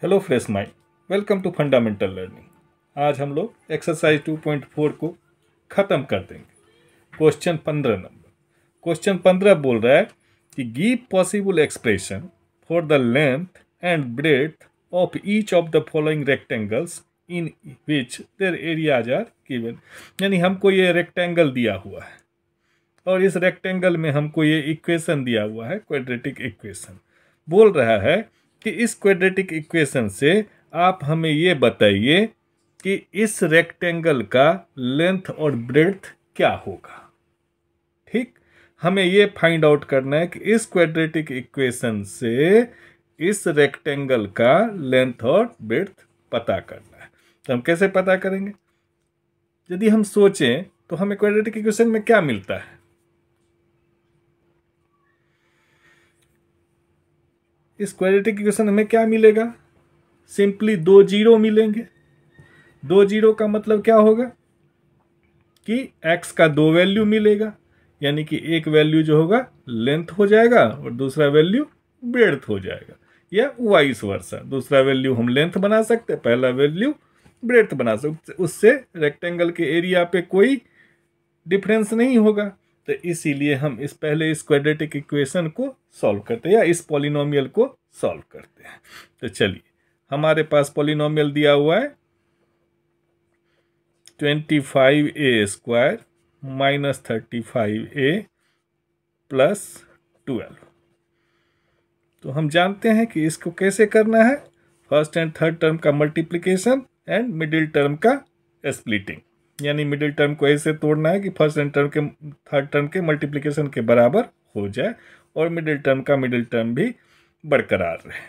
Hello fresh mind, welcome to fundamental learning. आज हम लोग एक्सरसाइज 2.4 को ख़त्म कर देंगे। क्वेश्चन 15 बोल रहा है कि give possible expression for the length and breadth of each of the following rectangles in which their areas are given. यानी हमको ये रेक्टेंगल दिया हुआ है और इस रेक्टेंगल में हमको ये इक्वेशन दिया हुआ है, क्वाड्रेटिक इक्वेशन। बोल रहा है कि इस क्वाड्रेटिक इक्वेशन से आप हमें ये बताइए कि इस रेक्टेंगल का लेंथ और ब्रेड्थ क्या होगा। ठीक, हमें ये फाइंड आउट करना है कि इस क्वाड्रेटिक इक्वेशन से इस रेक्टेंगल का लेंथ और ब्रेड्थ पता करना है। तो हम कैसे पता करेंगे? यदि हम सोचें तो हमें क्वाड्रेटिक इक्वेशन में क्या मिलता है? इस क्वाड्रेटिक इक्वेशन हमें क्या मिलेगा? सिंपली दो जीरो मिलेंगे। दो जीरो का मतलब क्या होगा कि x का दो वैल्यू मिलेगा, यानी कि एक वैल्यू जो होगा लेंथ हो जाएगा और दूसरा वैल्यू ब्रेड्थ हो जाएगा, या वाइस वर्सा। दूसरा वैल्यू हम लेंथ बना सकते हैं, पहला वैल्यू ब्रेड्थ बना सकते। उससे रेक्टेंगल के एरिया पे कोई डिफरेंस नहीं होगा। तो इसीलिए हम इस क्वाड्रेटिक इक्वेशन को सॉल्व करते हैं या इस पॉलिनोमियल को सॉल्व करते हैं। तो चलिए, हमारे पास पॉलिनोमियल दिया हुआ है 25a² माइनस 35a प्लस 12। तो हम जानते हैं कि इसको कैसे करना है। फर्स्ट एंड थर्ड टर्म का मल्टीप्लिकेशन एंड मिडिल टर्म का स्प्लिटिंग, यानी मिडिल टर्म को ऐसे तोड़ना है कि फर्स्ट एंड टर्म के थर्ड टर्म के मल्टीप्लिकेशन के बराबर हो जाए और मिडिल टर्म भी बरकरार रहे।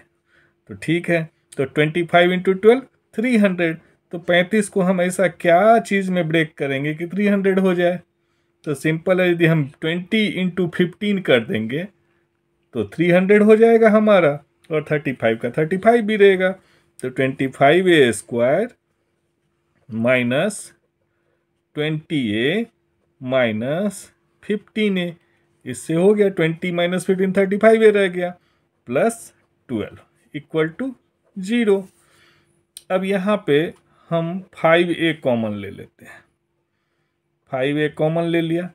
तो ठीक है, तो 25 इंटू 12 300। तो 35 को हम ऐसा क्या चीज़ में ब्रेक करेंगे कि 300 हो जाए? तो सिंपल है, यदि हम 20 इंटू 15 कर देंगे तो 300 हो जाएगा हमारा, और 35 का 35 भी रहेगा। तो 25a² minus 20a minus 15a, इससे हो गया 20 माइनस 15 35a रह गया, प्लस 12 इक्वल टू 0। अब यहाँ पे हम 5a कॉमन ले लेते हैं। 5a कॉमन ले लिया,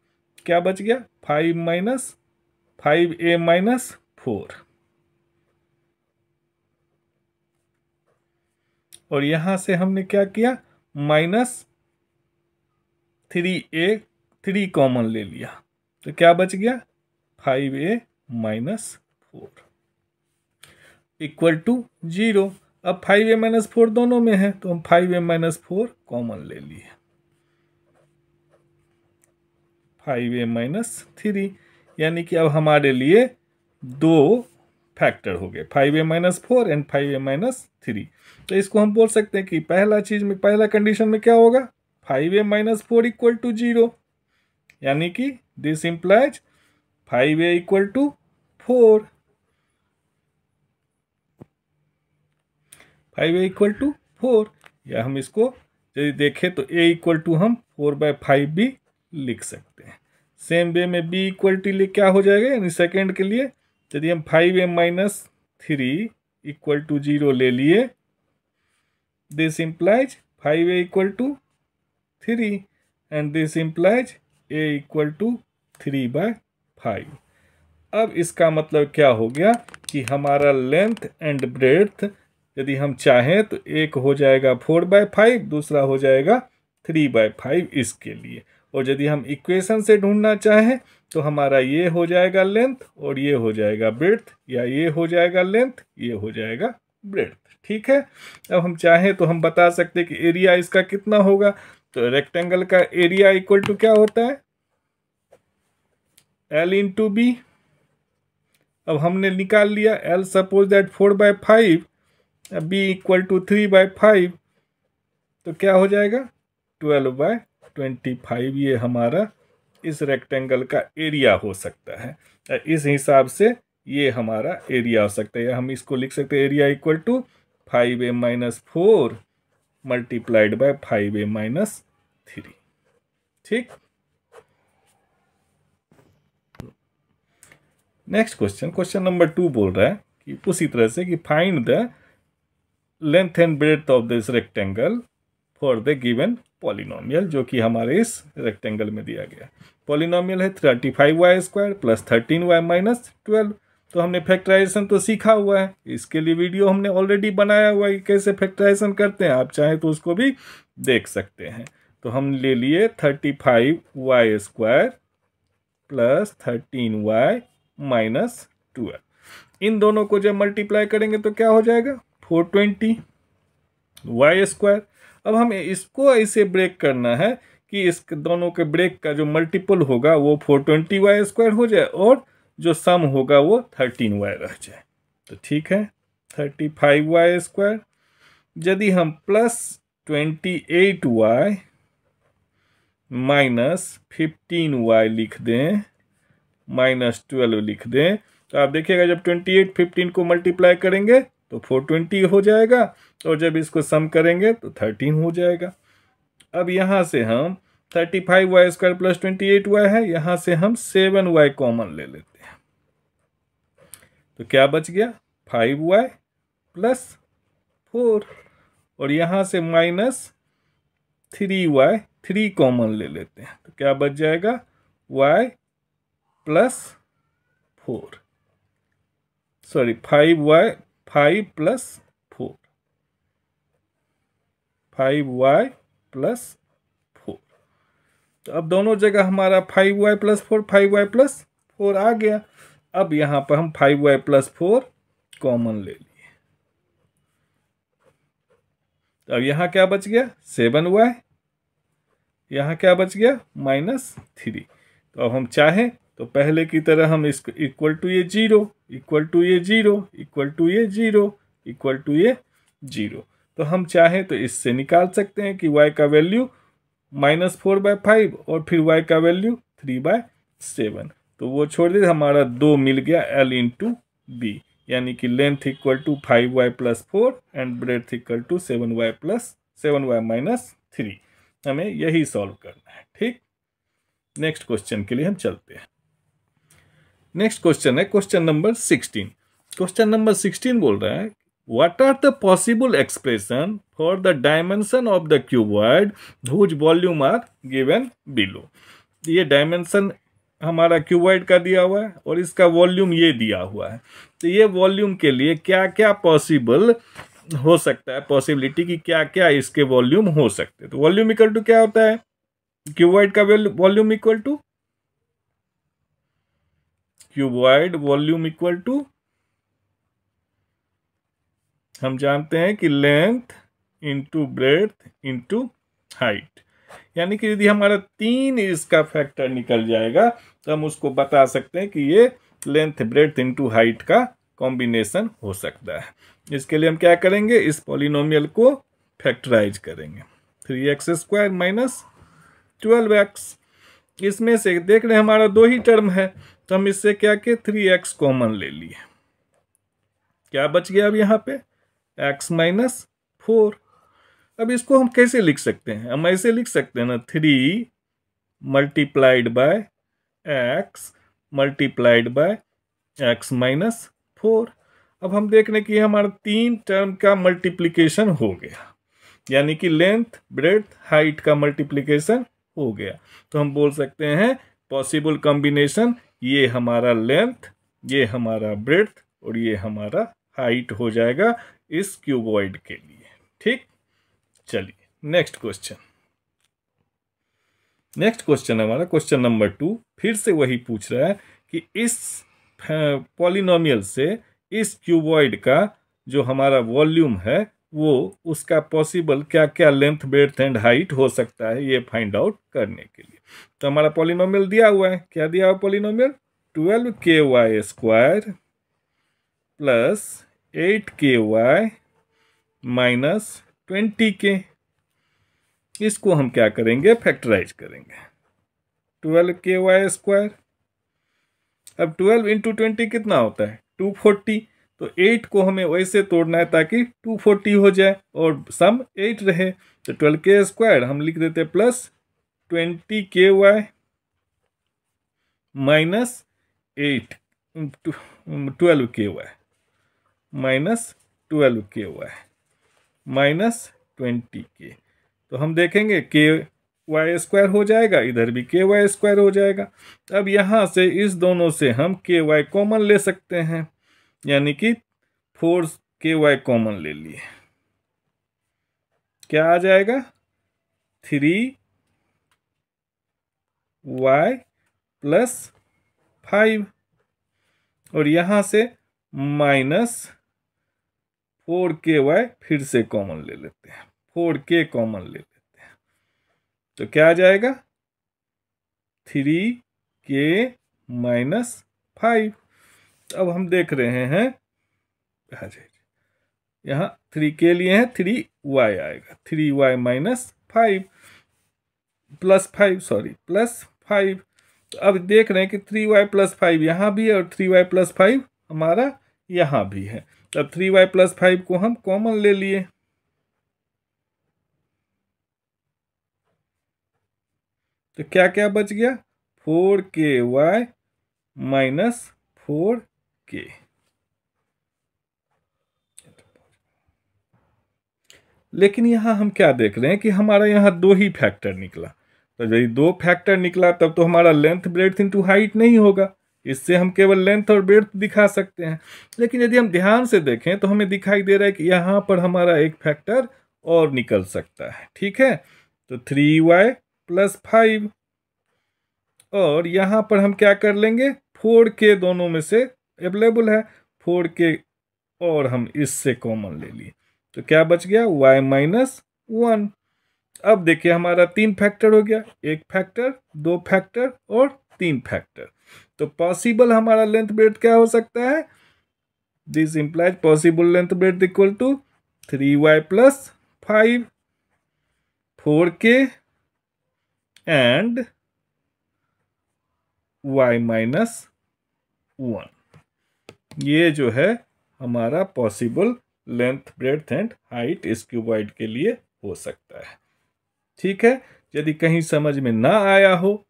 क्या बच गया? 5a minus 4। और यहां से हमने क्या किया? माइनस 3 कॉमन ले लिया, तो क्या बच गया? 5a minus 4 equal to 0। अब 5a माइनस 4 दोनों में है, तो हम 5a माइनस 4 कॉमन ले लिए। 5a माइनस 3, यानी कि अब हमारे लिए दो फैक्टर हो गए, 5a minus 4 and 5a minus 3। तो इसको हम बोल सकते हैं कि पहला चीज में, पहला कंडीशन में क्या होगा? 5a माइनस 4 इक्वल टू 0, यानी कि this implies 5a equal to 4। 5a equal to 4, या हम इसको यदि देखें तो a इक्वल टू हम 4/5 भी लिख सकते हैं। सेम वे में b इक्वल टू लिए क्या हो जाएगा, यानी सेकेंड के लिए यदि हम 5a माइनस 3 इक्वल टू 0 ले लिए, this implies 5a equal to 3 and this implies a equal to 3/5। अब इसका मतलब क्या हो गया कि हमारा लेंथ एंड ब्रेड्थ यदि हम चाहें तो एक हो जाएगा 4/5, दूसरा हो जाएगा 3/5 इसके लिए। और यदि हम इक्वेशन से ढूंढना चाहें तो हमारा ये हो जाएगा लेंथ और ये हो जाएगा ब्रेड्थ, या ये हो जाएगा लेंथ, ये हो जाएगा ब्रेड्थ। ठीक है, अब हम चाहें तो हम बता सकते हैं कि एरिया इसका कितना होगा। तो रेक्टेंगल का एरिया इक्वल टू क्या होता है? L into B. अब हमने निकाल लिया L, suppose that 4/5, b equal to 3/5, तो क्या हो जाएगा? 12/25। ये हमारा इस रेक्टेंगल का एरिया हो सकता है। इस हिसाब से ये हमारा एरिया हो सकता है। हम इसको लिख सकते हैं area equal to 5a minus 4 multiplied by 5a minus 3। ठीक, नेक्स्ट क्वेश्चन नंबर 2 बोल रहा है कि उसी तरह से कि find the length and breadth of this rectangle for the given polynomial, जो कि हमारे इस रेक्टेंगल में दिया गया। पॉलिनोमियल है 35y² प्लस 13y माइनस 12। तो हमने फैक्टराइजेशन तो सीखा हुआ है, इसके लिए वीडियो हमने ऑलरेडी बनाया हुआ है कि कैसे फैक्टराइजेशन करते हैं, आप चाहें तो उसको भी देख सकते हैं। तो हम ले लिए 35y² प्लस 13y माइनस 12। इन दोनों को जब मल्टीप्लाई करेंगे तो क्या हो जाएगा 420y²। अब हमें इसको ऐसे ब्रेक करना है कि इस दोनों के ब्रेक का जो मल्टीपल होगा वो 420y² हो जाए और जो सम होगा वो 13y रह जाए। तो ठीक है 35y²। यदि हम प्लस 28y माइनस 15y लिख दें माइनस 12 लिख दें, तो आप देखिएगा जब 28 15 को मल्टीप्लाई करेंगे तो 420 हो जाएगा और जब इसको सम करेंगे तो 13 हो जाएगा। अब यहाँ से हम 35y² प्लस 28y है, यहाँ से हम 7y कॉमन ले लेते हैं। तो क्या बच गया 5y प्लस 4 और यहाँ से माइनस 3y 3 कॉमन ले लेते हैं। तो क्या बच जाएगा y plus 4 sorry 5y 5 plus 4 5y plus 4। तो अब दोनों जगह हमारा 5y प्लस 4 5y प्लस 4 आ गया। अब यहां पर हम 5y प्लस 4 कॉमन ले लिए। अब यहां क्या बच गया 7y, यहां क्या बच गया माइनस 3। तो अब हम चाहें तो पहले की तरह हम इसको इक्वल टू ये 0 इक्वल टू ये 0 इक्वल टू ये 0 इक्वल टू ये 0। तो हम चाहें तो इससे निकाल सकते हैं कि y का वैल्यू -4/5 और फिर y का वैल्यू 3/7। तो वो छोड़ दे, हमारा 2 मिल गया L इंटू बी, यानी कि length equal to 5y plus 4 and breadth equal to 7y minus 3। हमें यही सॉल्व करना है। ठीक, नेक्स्ट क्वेश्चन के लिए हम चलते हैं। नेक्स्ट क्वेश्चन है क्वेश्चन नंबर 16। क्वेश्चन नंबर 16 बोल रहा है what are the possible expression for the dimension of the cuboid whose volume are given below. ये डायमेंशन हमारा क्यूबॉइड का दिया हुआ है और इसका वॉल्यूम ये दिया हुआ है। तो ये वॉल्यूम के लिए क्या क्या पॉसिबल हो सकता है, पॉसिबिलिटी की क्या क्या इसके वॉल्यूम हो सकते हैं। तो वॉल्यूम इक्वल टू क्या होता है, क्यूबॉइड का volume equal to cuboid volume equal to हम जानते हैं कि length into breadth into height. यानी कि यदि हमारा 3 इसका फैक्टर निकल जाएगा तो हम उसको बता सकते हैं कि ये लेंथ ब्रेड्थ इंटू हाइट का कॉम्बिनेशन हो सकता है। इसके लिए हम क्या करेंगे, इस पॉलिनोमियल को फैक्टराइज करेंगे। 3x² माइनस 12x, इसमें से देख रहे हैं हमारा 2 ही टर्म है तो हम इससे क्या किए 3x कॉमन ले लिए। क्या बच गया अब यहाँ पे x माइनस 4। अब इसको हम कैसे लिख सकते हैं, हम ऐसे लिख सकते हैं ना 3 multiplied by x multiplied by x minus 4। अब हम देख रहे हैं कि हमारा 3 टर्म का मल्टीप्लिकेशन हो गया, यानी कि लेंथ ब्रेड्थ हाइट का मल्टीप्लिकेशन हो गया। तो हम बोल सकते हैं पॉसिबल कॉम्बिनेशन ये हमारा लेंथ, ये हमारा ब्रेड्थ और ये हमारा हाइट हो जाएगा इस क्यूबॉइड के लिए। ठीक, चलिए नेक्स्ट क्वेश्चन। नेक्स्ट क्वेश्चन हमारा क्वेश्चन नंबर 2 फिर से वही पूछ रहा है कि इस पॉलिनोमियल से इस क्यूबॉइड का जो हमारा वॉल्यूम है वो उसका पॉसिबल क्या क्या लेंथ ब्रेड्थ एंड हाइट हो सकता है ये फाइंड आउट करने के लिए। तो हमारा पॉलिनोमियल दिया हुआ है, क्या दिया हुआ polynomial 12ky² plus 8ky minus 20k। इसको हम क्या करेंगे फैक्टराइज करेंगे 12ky²। अब 12 इंटू 20 कितना होता है 240। तो 8 को हमें वैसे तोड़ना है ताकि 240 हो जाए और सम 8 रहे। तो 12k² हम लिख देते plus 20ky minus 8 12ky minus 12ky। Minus 20k। तो हम देखेंगे के वाई स्क्वायर हो जाएगा, इधर भी के वाई स्क्वायर हो जाएगा। अब यहाँ से इस दोनों से हम के वाई कॉमन ले सकते हैं, यानी कि 4k कॉमन ले लिए, क्या आ जाएगा 3y प्लस 5, और यहां से माइनस 4k फिर से कॉमन ले लेते हैं, 4k कॉमन ले लेते हैं, तो क्या आ जाएगा 3k माइनस 5। अब हम देख रहे हैं यहाँ 3k लिए हैं, 3y आएगा, 3y minus 5 plus 5, sorry plus 5। तो अब देख रहे हैं कि 3y प्लस 5 यहाँ भी है और 3y प्लस 5 हमारा यहाँ भी है। अब 3y प्लस 5 को हम कॉमन ले लिए, तो क्या क्या बच गया 4ky माइनस 4k। लेकिन यहाँ हम क्या देख रहे हैं कि हमारा यहाँ 2 ही फैक्टर निकला। तो यदि 2 फैक्टर निकला तब तो हमारा लेंथ ब्रेड्थ इंटू हाइट नहीं होगा, इससे हम केवल लेंथ और ब्रेड्थ दिखा सकते हैं। लेकिन यदि हम ध्यान से देखें तो हमें दिखाई दे रहा है कि यहाँ पर हमारा एक फैक्टर और निकल सकता है, ठीक है। तो 3y प्लस 5, और यहाँ पर हम क्या कर लेंगे 4k दोनों में से अवेलेबल है, 4k और हम इससे कॉमन ले लिए, तो क्या बच गया y माइनस 1। अब देखिए हमारा 3 फैक्टर हो गया, 1 फैक्टर, 2 फैक्टर और 3 फैक्टर। तो पॉसिबल हमारा लेंथ ब्रेड्थ क्या हो सकता है, this implies possible length breadth equal to 3y plus 5, 4k and y minus 1। ये जो है हमारा possible length breadth and height इस क्यूबॉइड के लिए हो सकता है, ठीक है। यदि कहीं समझ में ना आया हो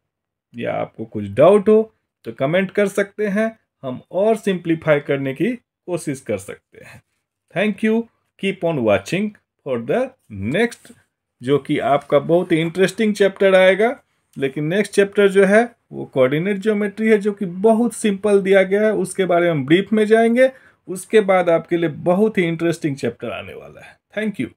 या आपको कुछ डाउट हो तो कमेंट कर सकते हैं, हम और सिंप्लीफाई करने की कोशिश कर सकते हैं। Thank you, keep on watching for the next, जो कि आपका बहुत ही इंटरेस्टिंग चैप्टर आएगा। लेकिन नेक्स्ट चैप्टर जो है वो कोऑर्डिनेट ज्योमेट्री है, जो कि बहुत सिंपल दिया गया है, उसके बारे में ब्रीफ में जाएंगे। उसके बाद आपके लिए बहुत ही इंटरेस्टिंग चैप्टर आने वाला है। Thank you.